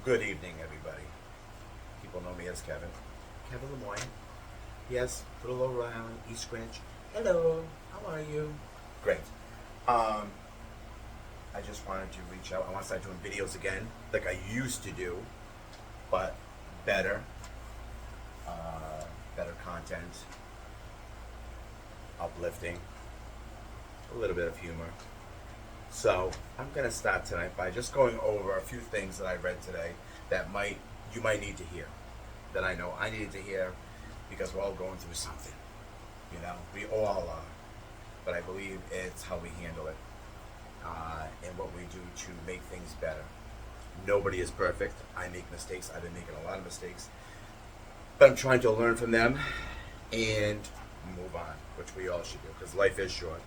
Good evening, everybody. People know me as Kevin. Kevin Lemoyne. Yes, little around East Greenwich. Hello, how are you? Great. Um, I just wanted to reach out. I want to start doing videos again, like I used to do, but better, better content, uplifting, a little bit of humor. So I'm gonna start tonight by just going over a few things that I read today that might you might need to hear. That I know I needed to hear because we're all going through something. We all are. But I believe it's how we handle it and what we do to make things better. Nobody is perfect. I make mistakes. I've been making a lot of mistakes, but I'm trying to learn from them and move on, which we all should do because life is short.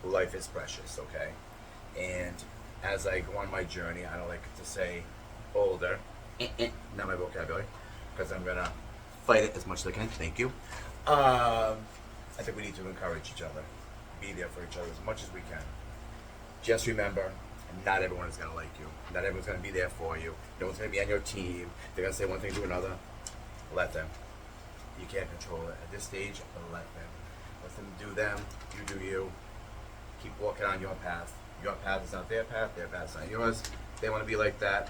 Life is precious. Okay. And as I go on my journey, I don't like to say older, not my vocabulary, because I'm gonna fight it as much as I can. Thank you. I think we need to encourage each other, be there for each other as much as we can. Just remember, not everyone is gonna like you. Not everyone's gonna be there for you. No one's gonna be on your team. They're gonna say one thing to another. Let them. You can't control it at this stage. Let them. Let them do them. You do you. Keep walking on your path. Your path is not their path. Their path is not yours. They want to be like that.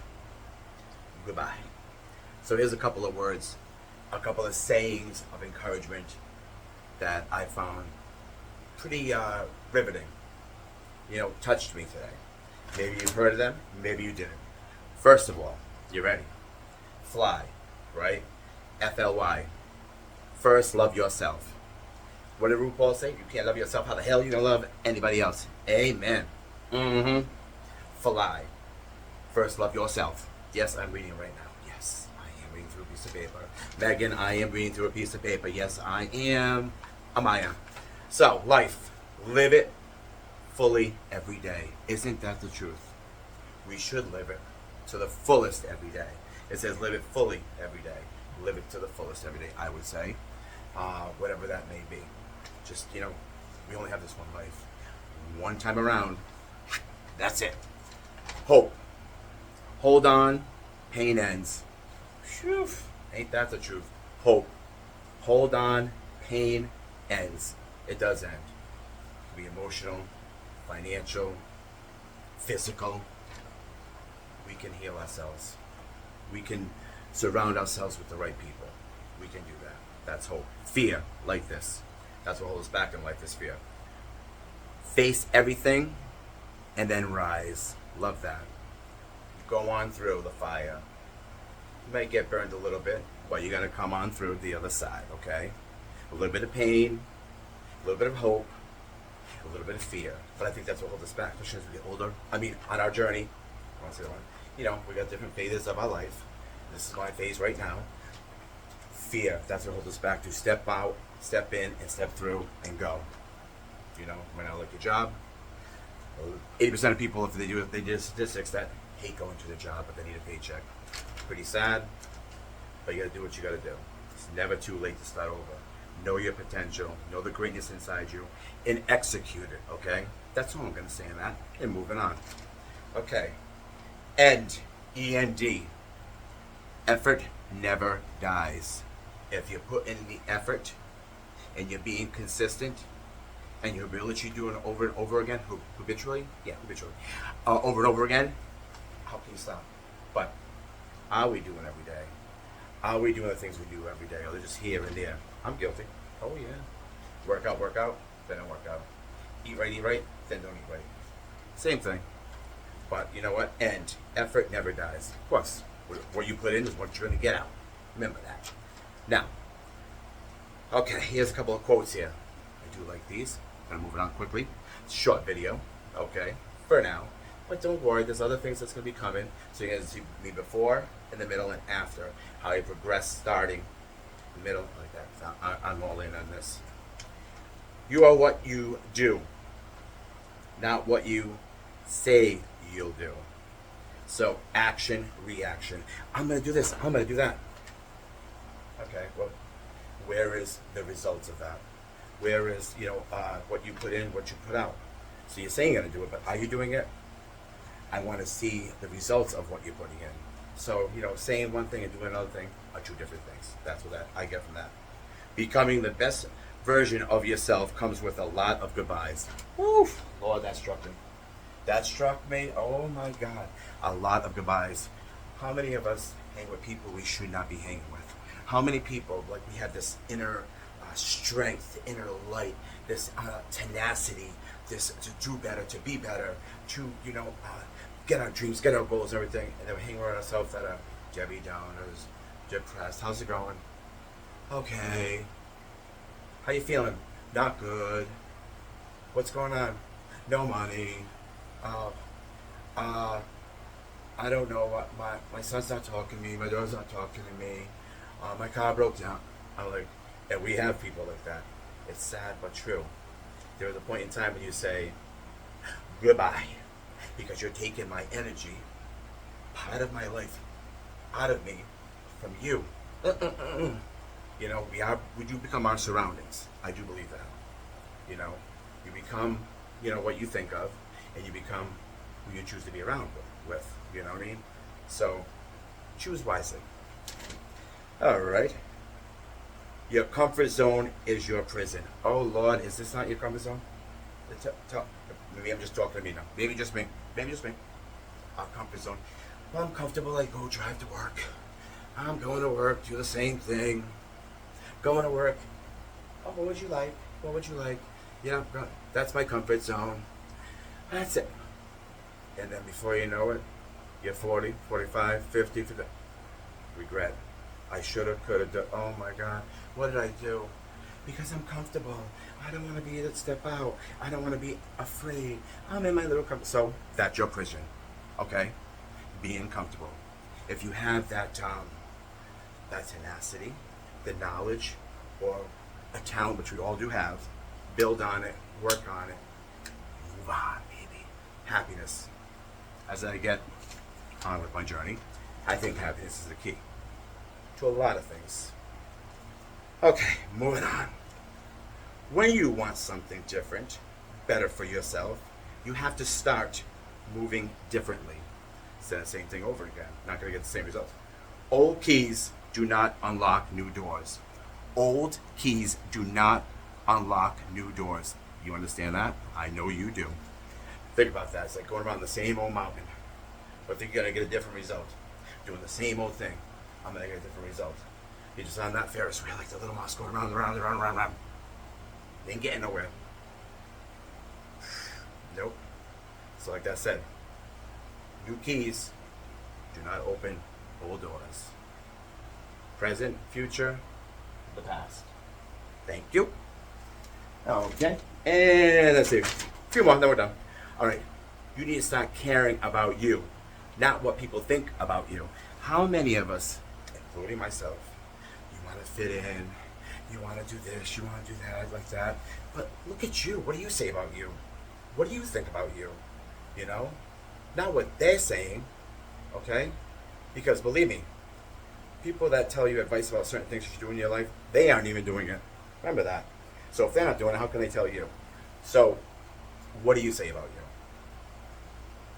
Goodbye. So here's a couple of words, a couple of sayings of encouragement that I found pretty riveting. Touched me today. Maybe you've heard of them. Maybe you didn't. First of all, you ready? Fly, right? FLY. First, love yourself. What did RuPaul say? You can't love yourself. How the hell you gonna love anybody else? Amen. Mm-hmm. Fly. First, love yourself. Yes, I'm reading right now. Yes, I am reading through a piece of paper. Megan, I am reading through a piece of paper. Yes, I am. Amaya. So, life. Live it fully every day. Isn't that the truth? We should live it to the fullest every day. It says live it fully every day. Live it to the fullest every day, I would say. Whatever that may be. Just, we only have this one life. One time around. That's it. Hope. Hold on. Pain ends. Phew. Ain't that the truth? Hope. Hold on. Pain ends. It does end. It can be emotional, financial, physical. We can heal ourselves. We can surround ourselves with the right people. We can do that. That's hope. Fear, like this. That's what holds us back in life is fear. Face everything and then rise. Love that. Go on through the fire. You might get burned a little bit, but you're going to come on through the other side, okay? A little bit of pain, a little bit of hope, a little bit of fear. But I think that's what holds us back, especially as we get older. On our journey, I want to say that one. We got different phases of our life. This is my phase right now. Fear, that's what holds us back to step out, step in, and step through and go. Might not like your job. 80% of people, if they did statistics that hate going to the job, but they need a paycheck. Pretty sad, but you gotta do what you gotta do. It's never too late to start over. Know your potential, know the greatness inside you, and execute it, okay? That's all I'm gonna say in that, and moving on. Okay. End, E-N-D. Effort never dies. If you put in the effort, and you're being consistent, and you're really doing it over and over again, habitually, over and over again, how can you stop? But are we doing every day? Are we doing the things we do every day? Or they're just here and there? I'm guilty. Oh yeah. Work out, then don't work out. Eat right, then don't eat right. Same thing. But you know what? End. Effort never dies. Of course, what you put in is what you're going to get out. Remember that. Now, okay, here's a couple of quotes here. I do like these. I'm going to move it on quickly. Short video, okay, for now. But don't worry, there's other things that's going to be coming. So you're going to see me before, in the middle, and after. How you progress starting, the middle, like that. So I'm all in on this. You are what you do, not what you say you'll do. So action, reaction. I'm going to do this. I'm going to do that. Okay, well, where is the results of that? Where is, what you put in, what you put out? So you're saying you're going to do it, but are you doing it? I want to see the results of what you're putting in. So, saying one thing and doing another thing are two different things. That's what I get from that. Becoming the best version of yourself comes with a lot of goodbyes. Woof! Lord, that struck me. That struck me. Oh my God. A lot of goodbyes. How many of us hang with people we should not be hanging with? How many people, like, we have this inner strength, inner light, this tenacity, this to do better, to be better, to, get our dreams, get our goals, everything, and then we hang around ourselves that are Debbie Downers, depressed. How's it going? Okay. How you feeling? Not good. What's going on? No money. Uh, uh, I don't know what my son's not talking to me. My daughter's not talking to me. My car broke down. I'm like, and we have people like that. It's sad but true. There's a point in time when you say goodbye because you're taking my energy, part of my life, out of me, from you. We do become our surroundings. I do believe that. You become, what you think of, and you become who you choose to be around with. You know what I mean? So, choose wisely. All right. Your comfort zone is your prison. Oh Lord, is this not your comfort zone? Maybe I'm just talking to me now. Maybe just me. Maybe just me. Our comfort zone. Well, I'm comfortable. I go drive to work. I'm going to work, do the same thing. Going to work. Oh, what would you like? What would you like? Yeah, that's my comfort zone. That's it. And then before you know it, you're 40, 45, 50, 50. Regret. I should have, could have done. Oh my God. What did I do? Because I'm comfortable. I don't want to be step out. I don't want to be afraid. I'm in my little comfort. So that's your prison. Okay? Being comfortable. If you have that tenacity, the knowledge, or a talent, which we all do have, build on it, work on it, move on, baby. Happiness. As I get on with my journey, I think happiness is the key to a lot of things. Okay, moving on. When you want something different, better for yourself, you have to start moving differently. Say the same thing over again. Not going to get the same results. Old keys do not unlock new doors. Old keys do not unlock new doors. You understand that? I know you do. Think about that. It's like going around the same old mountain. But think you're going to get a different result. Doing the same old thing, I'm going to get a different result. You're just on that Ferris wheel like the little mouse going round and round and round and round and round. You ain't getting nowhere. Nope. So like that said, new keys do not open old doors. Present, future, the past. Thank you. Okay. And let's see. A few more, then we're done. All right. You need to start caring about you, not what people think about you. How many of us, including myself, you want to fit in, you want to do this, you want to do that, like that. But look at you. What do you say about you? What do you think about you? Not what they're saying, okay? Because believe me, people that tell you advice about certain things you should do in your life, they aren't even doing it. Remember that. So if they're not doing it, how can they tell you? So what do you say about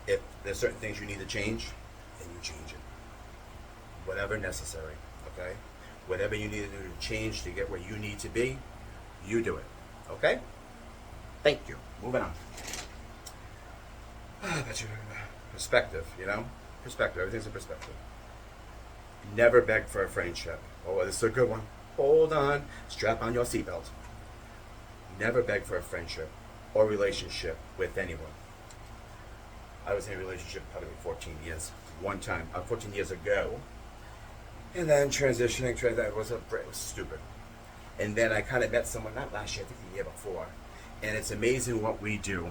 you? If there's certain things you need to change, then you change it. Whatever necessary, okay? Whatever you need to do to change to get where you need to be, you do it, okay? Thank you. Moving on. That's your perspective, Perspective. Everything's a perspective. Never beg for a friendship. Oh, this is a good one. Hold on. Strap on your seatbelt. Never beg for a friendship or relationship with anyone. I was in a relationship probably 14 years. 14 years ago. And then transitioning, it was stupid. And then I kind of met someone, not last year, I think the year before. And it's amazing what we do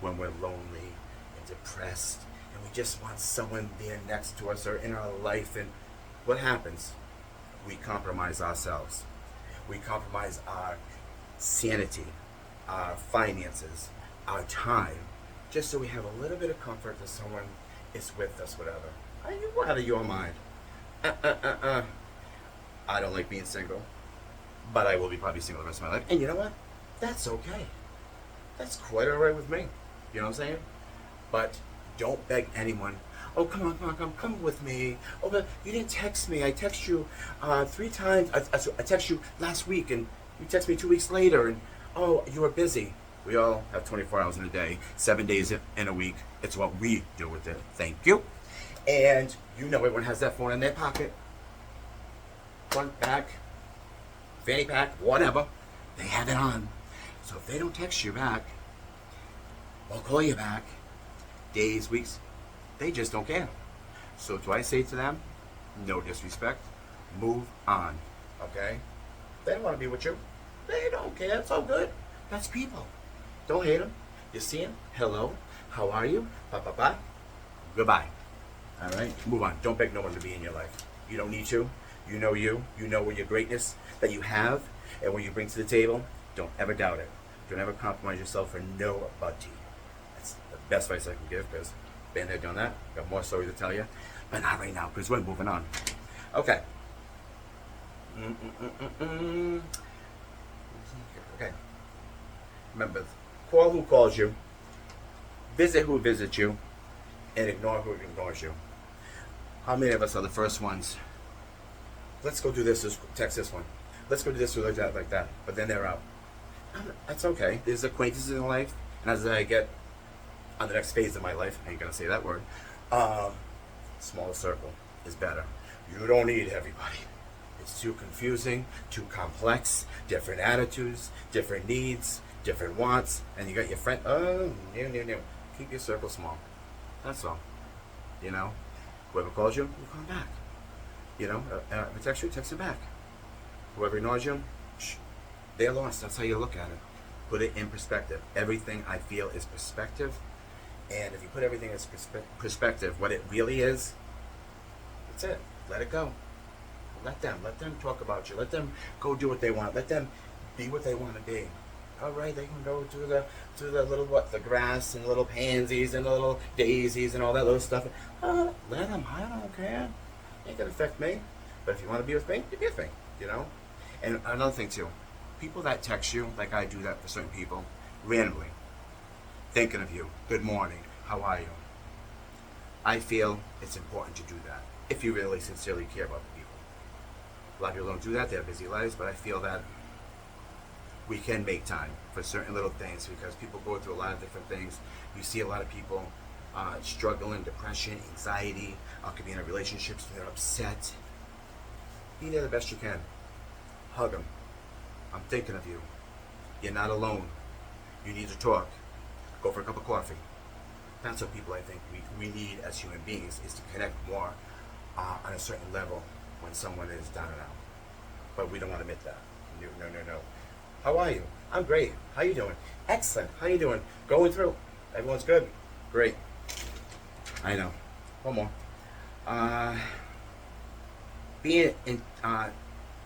when we're lonely and depressed and we just want someone there next to us or in our life. And what happens? We compromise ourselves. We compromise our sanity, our finances, our time, just so we have a little bit of comfort that someone is with us, whatever. Are you out of your mind? I don't like being single, but I will be probably single the rest of my life. And you know what? That's okay. That's quite all right with me. You know what I'm saying? But don't beg anyone. Oh, come with me. Oh, but you didn't text me. I text you 3 times. I text you last week, and you text me 2 weeks later, and oh, you were busy. We all have 24 hours in a day, 7 days in a week. It's what we do with it. Thank you. And you know everyone has that phone in their pocket, front, back, fanny pack, whatever. They have it on. So if they don't text you back or call you back, days, weeks, they just don't care. So do I say to them, no disrespect, move on, okay? They don't want to be with you. They don't care. It's all good. That's people. Don't hate them. You see them. Hello. How are you? Bye. Goodbye. All right? Move on. Don't beg no one to be in your life. You don't need to. You know you. You know what your greatness that you have and what you bring to the table. Don't ever doubt it. Don't ever compromise yourself for nobody. That's the best advice I can give, because been there, done that. Got more stories to tell you. But not right now, because we're moving on. Okay. Okay. Remember, call who calls you, visit who visits you, and ignore who ignores you. How many of us are the first ones? Let's go do this, text this one. Let's go do this, like that. But then they're out. That's okay. There's acquaintances in life, and as I get on the next phase of my life, I ain't gonna say that word, smaller circle is better. You don't need everybody. It's too confusing, too complex, different attitudes, different needs, different wants, and you got your friend, no. Keep your circle small. That's all. You know? Whoever calls you call them back. You know? If text you, text them back. Whoever ignores you, they're lost. That's how you look at it. Put it in perspective. Everything I feel is perspective, and if you put everything in perspective, what it really is, that's it. Let it go. Let them talk about you. Let them go do what they want. Let them be what they want to be. All right, they can go to the little the grass and little pansies and the little daisies and all that little stuff. Let them. I don't care. It ain't gonna affect me. But if you want to be with me, you be with me. You know. And another thing too, people that text you, like I do that for certain people, randomly, thinking of you. Good morning. How are you? I feel it's important to do that if you really sincerely care about the people. A lot of people don't do that. They have busy lives, but I feel that we can make time for certain little things, because people go through a lot of different things. You see a lot of people struggling, depression, anxiety, could be in a relationship, so they're upset. Be there the best you can. Hug them. I'm thinking of you. You're not alone. You need to talk. Go for a cup of coffee. That's what people, I think, we need as human beings, is to connect more on a certain level when someone is down and out. But we don't want to admit that. No. How are you? I'm great. How you doing? Excellent. How you doing? Going through. Everyone's good. Great. I know. One more. Being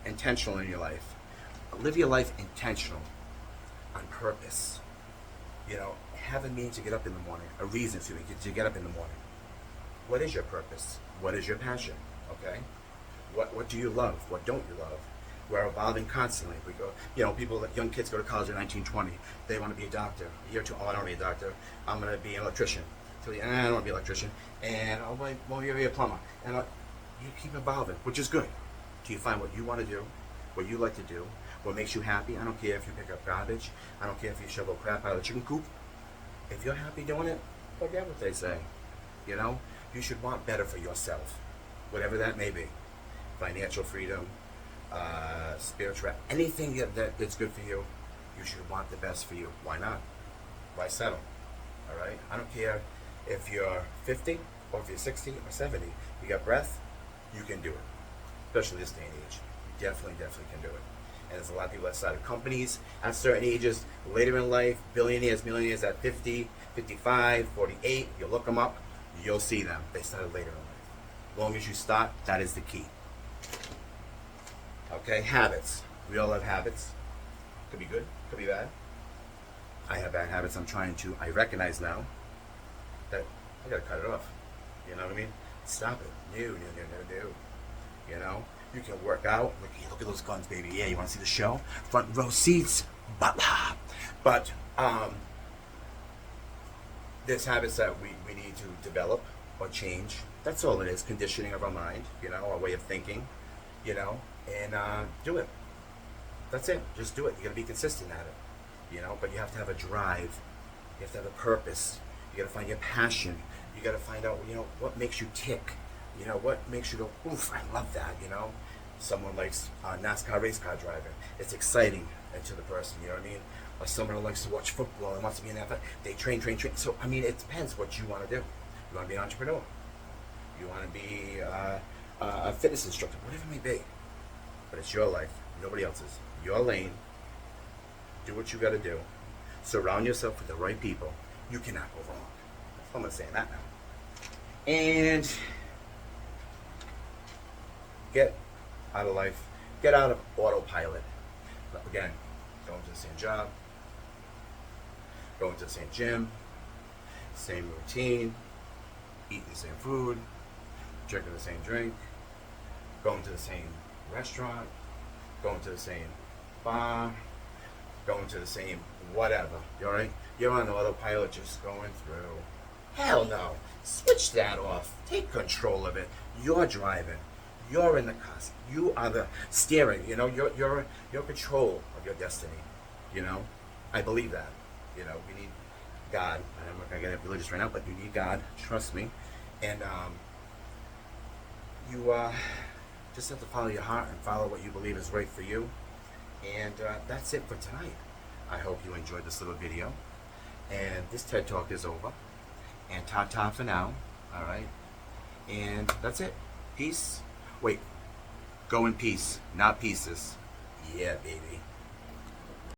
intentional in your life. Live your life intentional, on purpose. You know, have a means to get up in the morning, a reason to get up in the morning. What is your purpose? What is your passion? Okay? What do you love? What don't you love? We're evolving constantly. We go, young kids go to college in 1920. They want to be a doctor. A year or two, I don't want to be a doctor. I'm going to be an electrician. So, I don't want to be an electrician. And I'll be a plumber. And you keep evolving, which is good. Till you find what you want to do, what you like to do, what makes you happy. I don't care if you pick up garbage. I don't care if you shovel crap out of the chicken coop. If you're happy doing it, forget what they say. You know? You should want better for yourself. Whatever that may be. Financial freedom, spiritual, anything that's good for you, you should want the best for you. Why not? Why settle? All right? I don't care if you're 50 or if you're 60 or 70. You got breath, you can do it. Especially this day and age. You definitely can do it. And there's a lot of people that started companies at certain ages, later in life, billionaires, millionaires at 50, 55, 48. You look them up, you'll see them. They started later in life. As long as you start, that is the key. Okay, habits. We all have habits. Could be good, could be bad. I have bad habits I recognize now that I gotta cut it off. You know what I mean? Stop it. No. You know? You can work out. Look at those guns, baby. Yeah, you want to see the show? Front row seats. But there's habits that we need to develop. or change. That's all it is, conditioning of our mind, our way of thinking, and do it. That's it. Just do it. You got to be consistent at it, but you have to have a drive. You have to have a purpose. You got to find your passion. You got to find out, what makes you tick. What makes you go, oof, I love that, Someone likes NASCAR race car driving. It's exciting to the person, you know what I mean? Or someone who likes to watch football and wants to be an athlete. They train. So, it depends what you want to do. You want to be an entrepreneur. You want to be a fitness instructor, whatever it may be. But it's your life, nobody else's. Your lane. Do what you got to do. Surround yourself with the right people. You cannot go wrong. I'm not saying that now. And get out of life. Get out of autopilot. Again, going to the same job, going to the same gym, same routine, eating the same food, drinking the same drink, going to the same restaurant, going to the same bar, going to the same whatever. You alright? You're on autopilot just going through. Hell no. Switch that off. Take control of it. You're driving. You're in the cusp. You are the steering. You're control of your destiny. I believe that. We need God. I'm not gonna get religious right now, but you need God. Trust me. And you just have to follow your heart and follow what you believe is right for you. And that's it for tonight. I hope you enjoyed this little video. And this TED Talk is over. And ta-ta for now. All right. And that's it. Peace. Wait. Go in peace, not pieces. Yeah, baby.